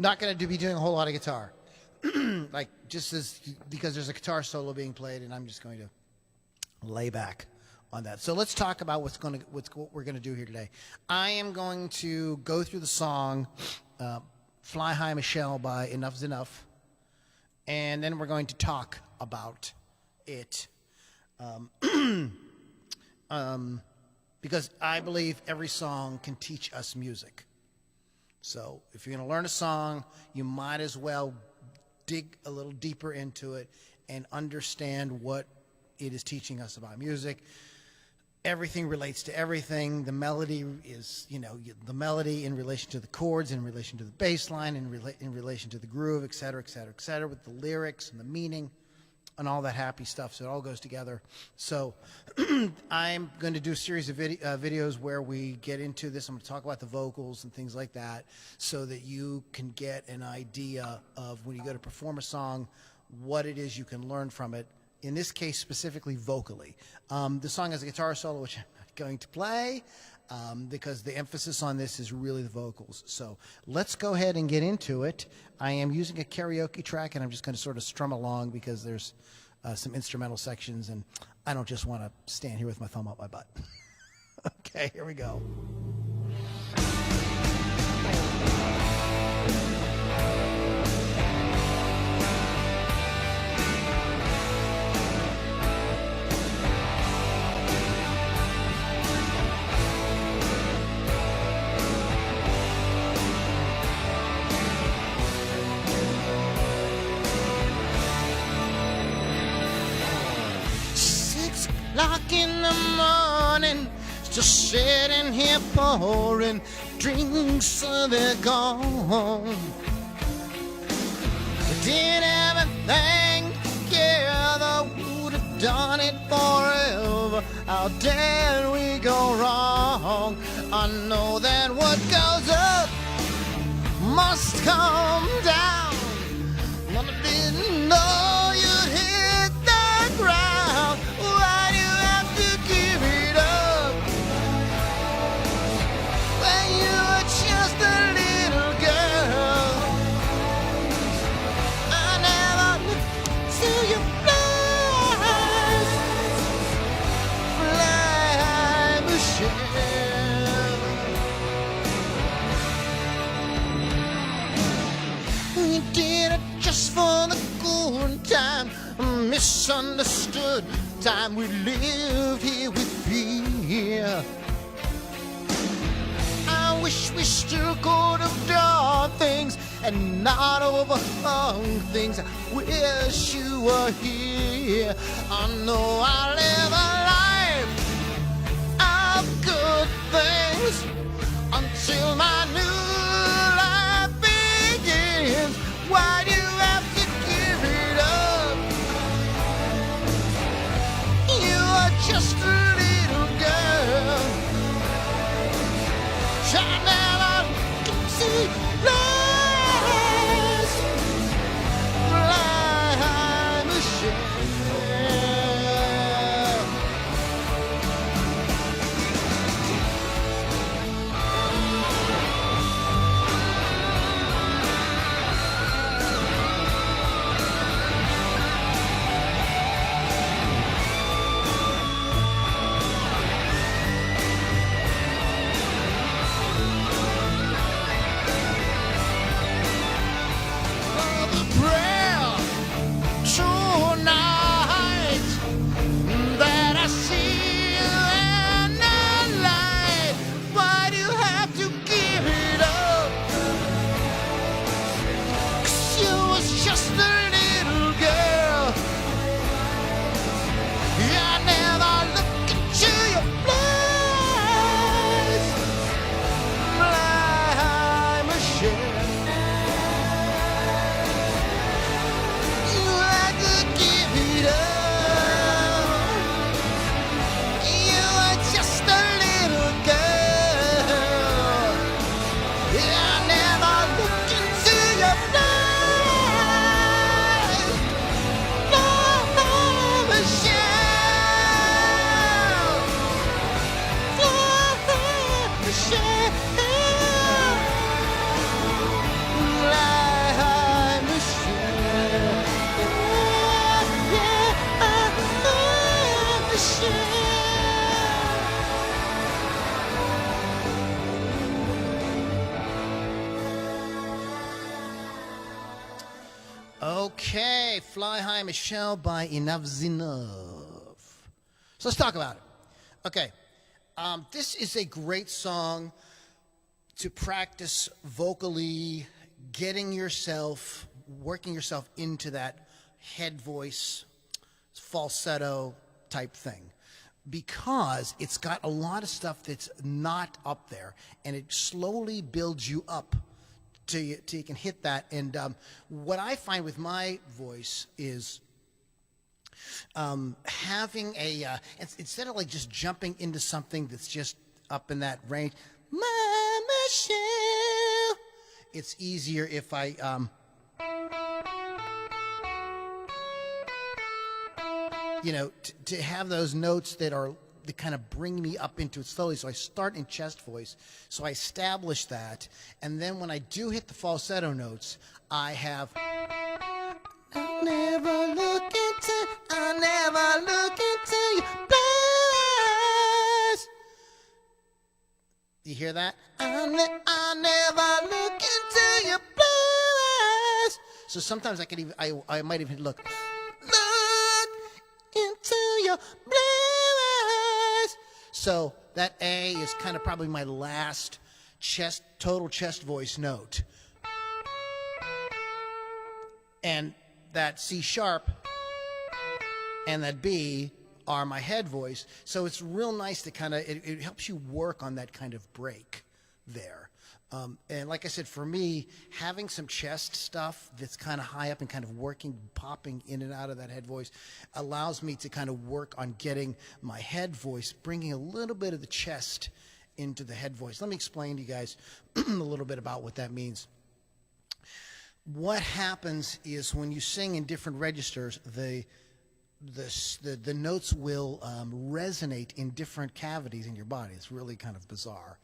Not going to be doing a whole lot of guitar. Like, just as, because there's a guitar solo being played, and I'm just going to lay back on that. So let's talk about what we're going to do here today. I am going to go through the song Fly High Michelle by Enough's Enough, and then we're going to talk about it. Because I believe every song can teach us music. So if you're going to learn a song, you might as well dig a little deeper into it and understand what it is teaching us about music. Everything relates to everything. The melody is, the melody in relation to the chords, in relation to the bass line, in relation to the groove, et cetera, et cetera, et cetera, with the lyrics and the meaning and all that happy stuff. So it all goes together. So I'm going to do a series of videos where we get into this. I'm going to talk about the vocals and things like that so that you can get an idea of, when you go to perform a song, what it is you can learn from it. In this case, specifically vocally. The song has a guitar solo, which I'm not going to play because the emphasis on this is really the vocals. So let's go ahead and get into it. I am using a karaoke track, and I'm just going to sort of strum along because there's some instrumental sections, and I don't just want to stand here with my thumb up my butt. Okay, here we go. O'clock in the morning, just sitting here pouring drinks so they're gone. We did everything together, would have done it forever. How dare we go wrong? I know that what goes up must come down. But I didn't know you'd hit the ground. Why do you have to give it up when you were just a little girl? I never looked to your flies, fly, Michelle. We did it just for the good time, misunderstood time we lived here with fear. I wish we still could have done things and not overhung things. I wish you were here. I know I live a life of good things until my new life begins. Why do you have to give it up? You are just a little girl. I never can see lies, fly, Michelle. Michelle. Fly high, Michelle. Michelle. Okay, Fly High Michelle by Enough's Enough. So let's talk about it. Okay, this is a great song to practice vocally, getting yourself, working yourself into that head voice, falsetto type thing. Because it's got a lot of stuff that's not up there, and it slowly builds you up till you can hit that. And what I find with my voice is having a instead of like just jumping into something that's just up in that range, my Michelle, it's easier if I to have those notes that kind of bring me up into it slowly. So I start in chest voice, so I establish that, and then when I do hit the falsetto notes, I have I'll never look into your eyes. You hear that? I'll never look into your eyes. So sometimes I might even look into your blue eyes. So that A is kind of probably my last total chest voice note. And that C sharp and that B are my head voice. So it's real nice to kind of, it helps you work on that kind of break there. And like I said, for me, having some chest stuff that's kind of high up and kind of popping in and out of that head voice allows me to kind of work on getting my head voice, bringing a little bit of the chest into the head voice. Let me explain to you guys a little bit about what that means. What happens is when you sing in different registers, the notes will resonate in different cavities in your body. It's really kind of bizarre.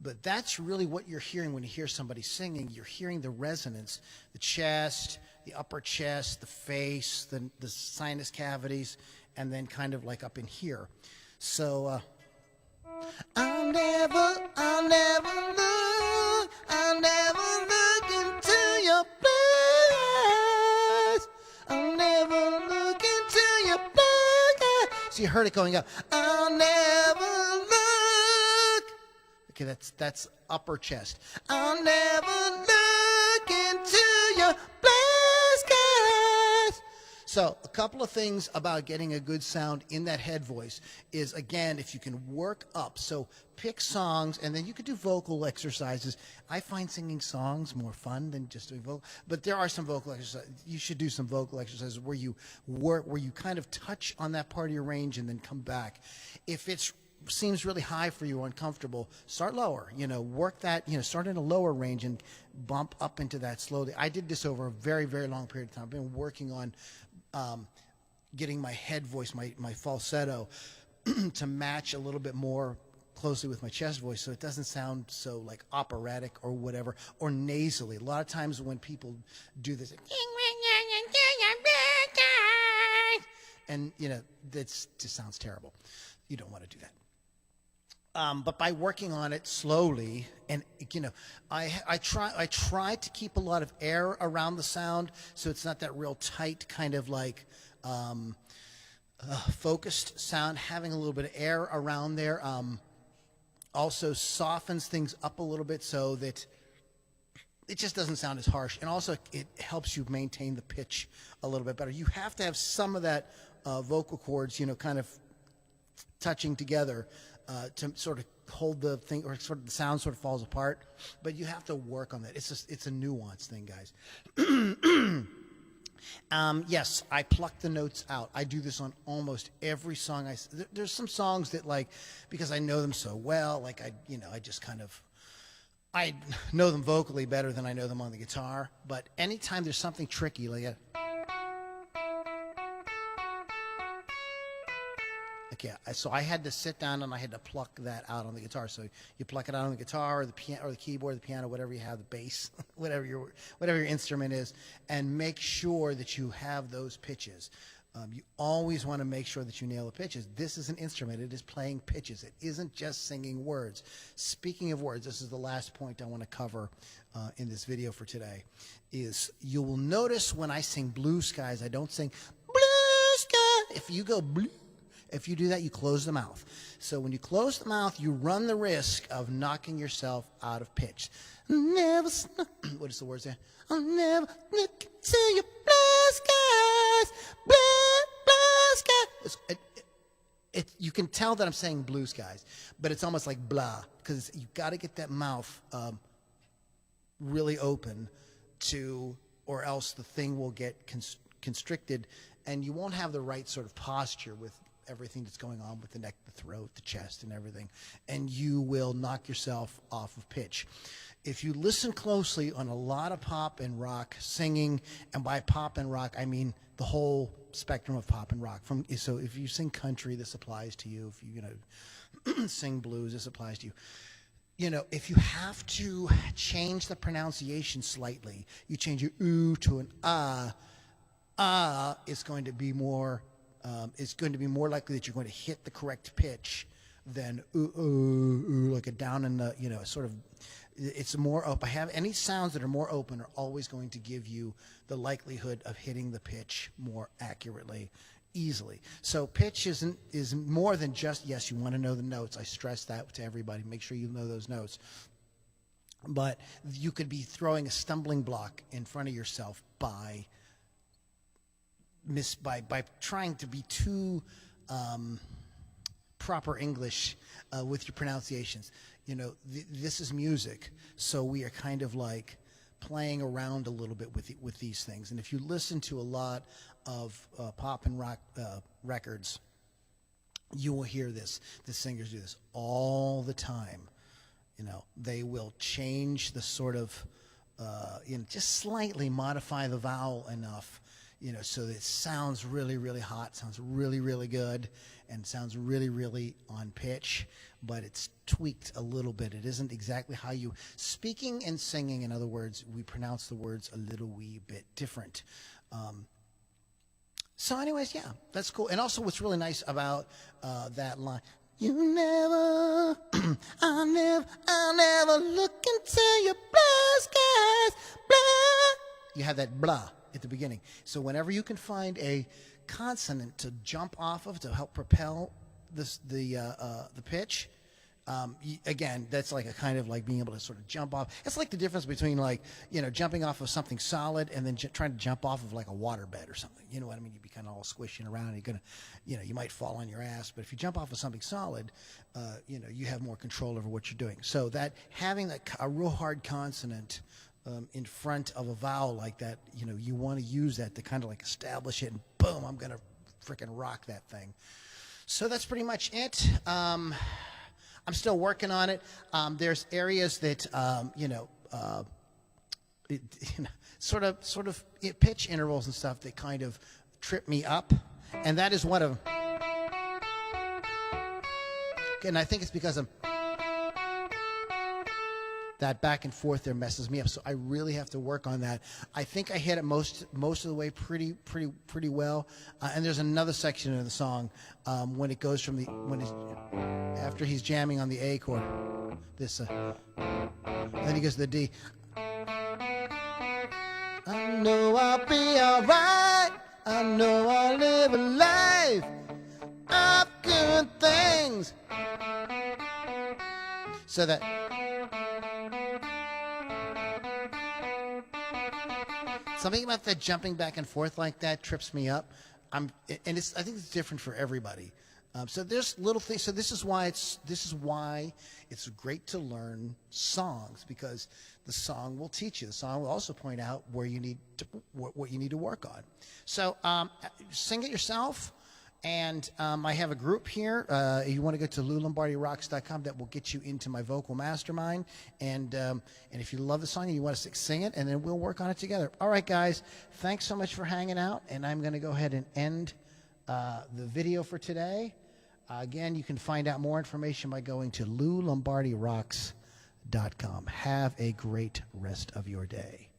But that's really what you're hearing when you hear somebody singing. You're hearing the resonance, the chest, the upper chest, the face, the sinus cavities, and then kind of like up in here. So I'll never look into your eyes. I'll never look into your eyes. So you heard it going up. I'll never look. Okay, that's upper chest. I'll never look into your skies. So a couple of things about getting a good sound in that head voice is, again, if you can work up. So pick songs, and then you could do vocal exercises. I find singing songs more fun than just doing vocal, but there are some vocal exercises. You should do some vocal exercises where you kind of touch on that part of your range and then come back. If it seems really high for you or uncomfortable, start lower. Work that, start in a lower range and bump up into that slowly. I did this over a very, very long period of time. I've been working on getting my head voice, my falsetto, to match a little bit more closely with my chest voice, so it doesn't sound so like operatic or whatever, or nasally. A lot of times when people do this, and that just sounds terrible. You don't want to do that. But by working on it slowly, and I try to keep a lot of air around the sound, so it's not that real tight kind of like focused sound. Having a little bit of air around there also softens things up a little bit, so that it just doesn't sound as harsh, and also it helps you maintain the pitch a little bit better. You have to have some of that vocal cords, kind of touching together. To sort of hold the thing, or sort of the sound sort of falls apart, but you have to work on that. It's a nuance thing, guys. Yes, I pluck the notes out. I do this on almost every song. There's some songs that, like, because I know them so well, like I know them vocally better than I know them on the guitar. But anytime there's something tricky, like Heck yeah! So I had to sit down and I had to pluck that out on the guitar. So you pluck it out on the guitar or the piano or the keyboard, the piano, whatever you have, the bass, whatever your instrument is, and make sure that you have those pitches. You always want to make sure that you nail the pitches. This is an instrument. It is playing pitches. It isn't just singing words. Speaking of words, this is the last point I want to cover in this video for today, is you will notice when I sing Blue Skies, I don't sing Blue Sky. If you go blue, if you do that, you close the mouth. So when you close the mouth, you run the risk of knocking yourself out of pitch. Never, what is the words there? I'll never look into your blue skies, blue skies. You can tell that I'm saying blue skies, but it's almost like blah, because you've got to get that mouth really open or else the thing will get constricted, and you won't have the right sort of posture with everything that's going on with the neck, the throat, the chest, and everything, and you will knock yourself off of pitch. If you listen closely on a lot of pop and rock singing, and by pop and rock I mean the whole spectrum of pop and rock. So if you sing country, this applies to you. If you sing blues, this applies to you. If you have to change the pronunciation slightly, you change your ooh to an it's going to be more. It's going to be more likely that you're going to hit the correct pitch than ooh, like a down in the, sort of. It's more open. Any sounds that are more open are always going to give you the likelihood of hitting the pitch more accurately, easily. So pitch is more than just, yes, you want to know the notes. I stress that to everybody. Make sure you know those notes. But you could be throwing a stumbling block in front of yourself by trying to be too proper English with your pronunciations. This is music, so we are kind of like playing around a little bit with these things. And if you listen to a lot of pop and rock records, you will hear this. The singers do this all the time. They will change the sort of, just slightly modify the vowel enough, so that it sounds really, really hot, sounds really, really good, and sounds really, really on pitch, but it's tweaked a little bit. It isn't exactly how you, speaking and singing, in other words, we pronounce the words a little wee bit different. So anyways, yeah, that's cool. And also what's really nice about that line, you never, I'll never look into your blue skies, blah. You have that blah at the beginning. So whenever you can find a consonant to jump off of to help propel the pitch, again, that's like a kind of like being able to sort of jump off. It's like the difference between like, jumping off of something solid and then trying to jump off of like a waterbed or something. You know what I mean? You'd be kind of all squishing around. You're going to, you might fall on your ass. But if you jump off of something solid, you have more control over what you're doing. So that having a real hard consonant in front of a vowel like that, you want to use that to kind of like establish it, and boom, I'm going to freaking rock that thing. So that's pretty much it. I'm still working on it. There's areas that, sort of pitch intervals and stuff that kind of trip me up, and that is one of them. And I think it's because of that back and forth there messes me up. So I really have to work on that. I think I hit it most of the way pretty well. And there's another section of the song when it goes from after he's jamming on the A chord. Then he goes to the D. I know I'll be alright. I know I'll live a life of good things. So that. Something about that jumping back and forth like that trips me up. I think it's different for everybody. So there's little things. So this is why it's great to learn songs, because the song will teach you. The song will also point out where you need to what you need to work on. So sing it yourself. And I have a group here. You want to go to LouLombardiRocks.com. That will get you into my vocal mastermind. And if you love the song and you want to sing it, and then we'll work on it together. All right, guys. Thanks so much for hanging out. And I'm going to go ahead and end the video for today. Again, you can find out more information by going to LouLombardiRocks.com. Have a great rest of your day.